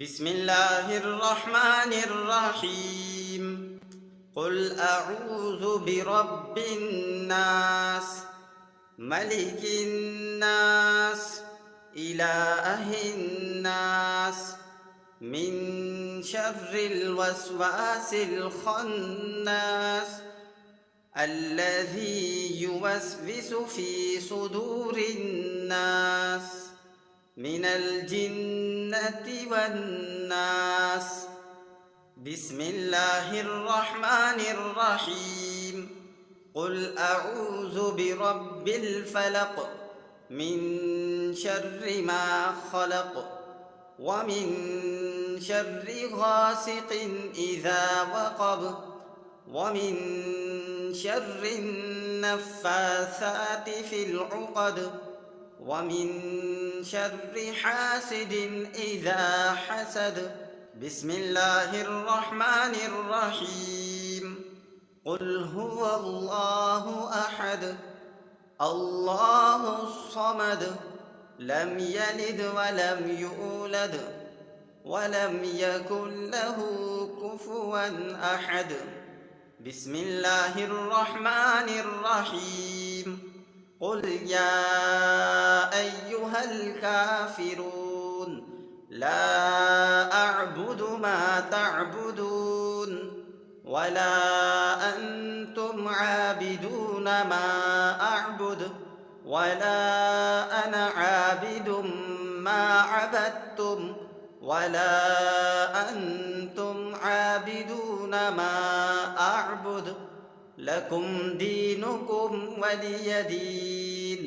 بسم الله الرحمن الرحيم. قل أعوذ برب الناس، ملك الناس، إله الناس، من شر الوسواس الخناس، الذي يوسوس في صدور الناس من الجنة والناس. بسم الله الرحمن الرحيم. قل أعوذ برب الفلق، من شر ما خلق، ومن شر غاسق إذا وقب، ومن شر النفاثات في العقد، ومن شر حاسد إذا حسد. بسم الله الرحمن الرحيم. قل هو الله أحد، الله الصمد، لم يلد ولم يولد، ولم يكن له كفوا أحد. بسم الله الرحمن الرحيم. قل يا أيها الكافرون، لا أعبد ما تعبدون، ولا أنتم عابدون ما أعبد، ولا أنا عابد ما عبدتم، ولا أنتم عابدون ما أعبد. لكم دينكم ولي دين.